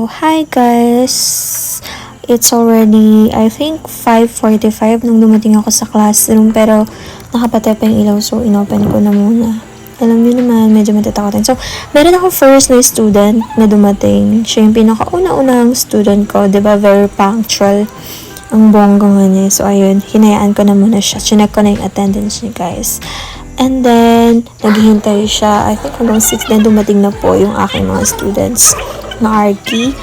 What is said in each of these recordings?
hi guys! It's already, I think, 5:45 nung dumating ako sa classroom pero nakapatay pa yung ilaw so inopen ko na muna. Alam niyo naman, medyo matatakotin. So, meron ako first na student na dumating. Siya yung pinakauna-unang student ko. Diba? Very punctual. Ang bongga nga niya. So, ayun. Hinayaan ko na muna siya. Chinek ko na yung attendance niya, guys. And then, naghihintay siya. I think hanggang 6 din dumating na po yung aking mga students na Arky.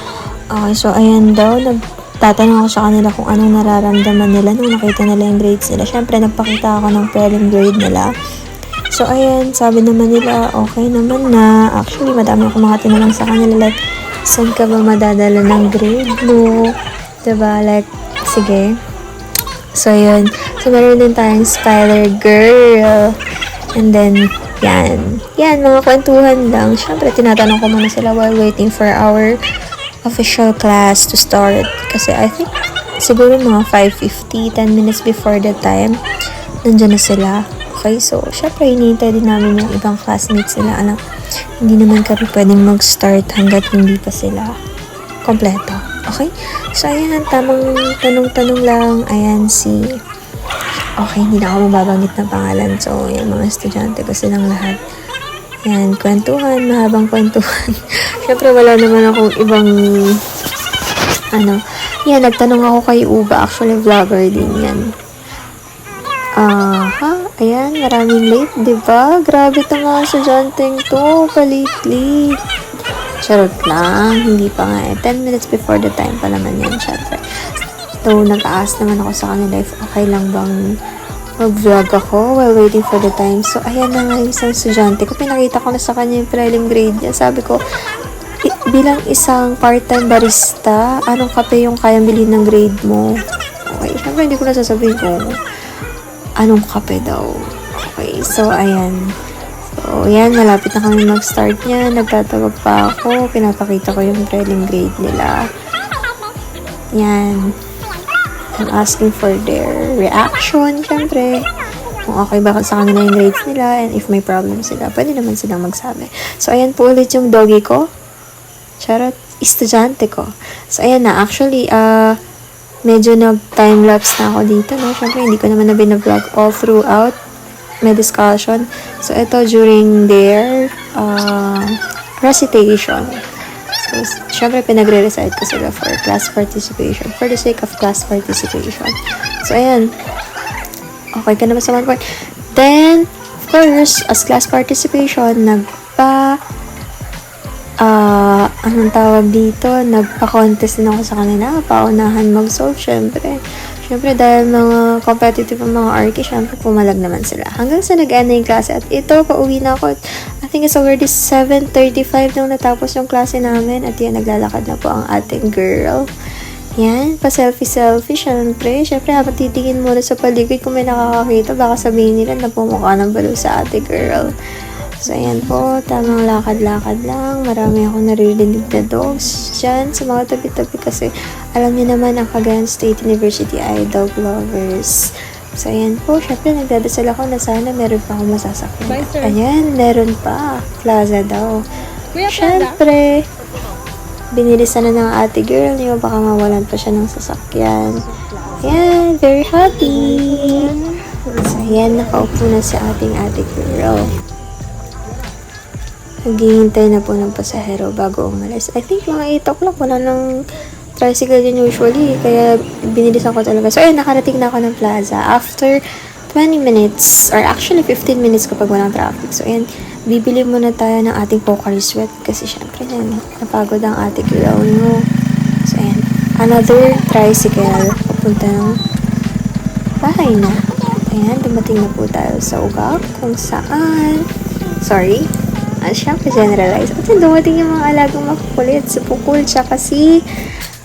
Okay, so ayan daw. Nagtatanong ako sa kanila kung anong nararamdaman nila nung nakita nila yung grades nila. Siyempre, nagpakita ako ng prelim grade nila. So, ayan. Sabi naman nila, okay naman na. Actually, madami akong mga tinanong sa kanila. Like, saan ka ba madadala ng grade mo? Diba? Like, sige. So, yun. So, meron din tayong Skylar Girl. And then, yan. Yan, mga kwentuhan lang. Siyempre, tinatanong ko muna sila while waiting for our official class to start. Kasi I think, siguro mga 5:50, 10 minutes before the time, nandyan na sila. Okay, so, syempre, hinihintay din namin yung ibang classmates nila. Anak, hindi naman kami pwedeng mag-start hanggat hindi pa sila kompleto. Okay? So, ayan, tamang tanong-tanong lang. Ayan, okay, hindi na ako mababanggit ng pangalan. So, yung mga estudyante ko silang lahat. Yan, kwentuhan, mahabang kwentuhan. Syempre, wala naman akong ibang, yan, nagtanong ako kay Uba. Actually, vlogger din yan. Ayan, maraming late, diba? Grabe itong mga estudyanteng to, pa-lately. Charot lang, hindi pa nga eh. 10 minutes before the time pa naman yan, syempre. So, nag-aas naman ako sa kanila if okay lang bang mag-vlog ako while waiting for the time. So, ayan na nga yung isang estudyante ko. Pinakita ko na sa kanya yung prelim grade niya. Sabi ko, bilang isang part-time barista, anong kape yung kayang bilhin ng grade mo? Okay, syempre hindi ko na sasabihin kung anong kape daw. Okay, so, ayan. So, ayan, malapit na kami mag-start niya. Nagtatawag pa ako. Pinapakita ko yung prelim grade nila. Yan. I'm asking for their reaction, syempre. Kung okay ba sa kanila yung grades nila and if may problem sila, pwede naman silang magsabi. So, ayan po ulit yung doggy ko. Charot, estudyante ko. So, ayan na. Actually, medyo nag-time-lapse na ako dito, no? Syempre, hindi ko naman na binavlog all throughout my discussion. So, ito during their recitation. So, syempre, pinagre-recite ko sila for class participation. For the sake of class participation. So, ayan. Okay ka naman sa one point. Then, of course, as class participation, anong tawag dito? Nagpa-contest din ako sa kanila. Paunahan mag-solve, syempre. Syempre, dahil mga competitive ang mga Arky, syempre, pumalag naman sila. Hanggang sa nag-end na yung klase. At ito, pauwi na ako. I think it's already 7:35 nung natapos yung klase namin. At yan, naglalakad na po ang ating girl. Yan, pa-selfie-selfie, syempre. Syempre, habang titingin muna sa paligid, kung may nakakakita, baka sabihin nila na pumukha ng balo sa ate girl. So, ayan po, tamang lakad-lakad lang. Marami akong naririnig na dogs dyan sa mga tabi-tabi kasi alam niyo naman ang Cagayan State University ay dog lovers. So, ayan po, syempre nagdadasal ako na sana meron pa akong masasakyan. Ayan, meron pa. Plaza daw. Syempre, binilisan na ng ate girl niyo, baka mawalan pa siya ng sasakyan. Ayan, very happy. So, ayan, nakaupo na si ating ate girl. Naghihintay na po ng pasahero bago umalis. I think mga 8 o'clock, wala nang tricycle din usually. Kaya binilisan ko talaga. So, ayun, nakarating na ako ng plaza. After 20 minutes, or actually 15 minutes kapag walang traffic. So, ayun, bibili muna tayo ng ating Pocari Sweat. Kasi syempre, napagod ang ate girl mo. So, ayun, another tricycle. Papunta ng bahay na. Ayan, dumating na po tayo sa Ugak. Kung saan, sorry, syempre generalize. At dumating yung mga alagang makukulit. Si Pukul, tsaka si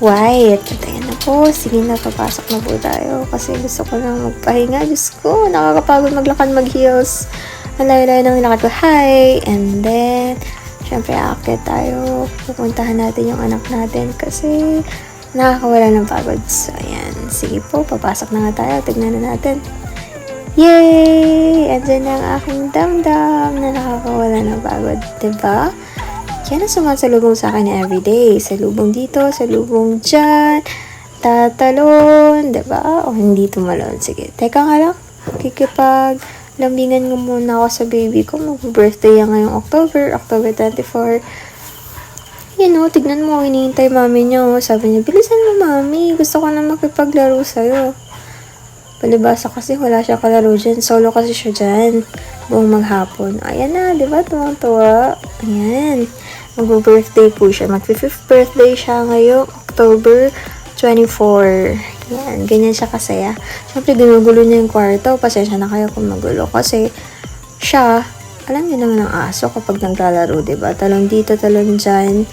White. At ayan na po. Sige na, papasok na po tayo. Kasi gusto ko lang magpahinga. Diyos ko, nakakapagod maglakad, mag-heels. Ang layo-layo ng nilakad ko. Hi! And then, syempre, aakyat tayo. Pupuntahan natin yung anak natin. Kasi, nakakawala ng pagod. So, ayan. Sige po, papasok na nga tayo. Tignan na natin. Yay! Andyan na ang aking damdam na nakakawala ng pagod. Diba? Yan ang sumasalubong sa akin everyday. Salubong dito, salubong dyan, tatalon, diba? O hindi tumalon. Sige, teka nga lang. Lambingan nga muna ako sa baby ko. Mag-birthday yan ngayong October 24. Tignan mo, hinihintay mami niyo. Sabi niya, bilisan mo mami, gusto ko na makipaglaro sa'yo. Palibasa kasi wala siya kalaro dyan. Solo kasi siya dyan. Buong maghapon. Ayan na, diba? Tuwang-tuwa. Ayan. Mag-birthday po siya. Mag-5th birthday siya ngayong October 24. Yan, ganyan siya kasaya. Siyempre, ginugulo niya yung kwarto. Pasensya na kayo kung magulo. Kasi, siya, alam niyo naman ang aso kapag naglalaro, diba? Talon dito, talon dyan.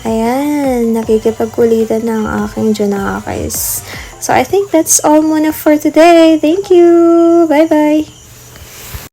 Ayan, nakikipagkulitan ng aking Junakis. So, I think that's all muna for today. Thank you! Bye-bye!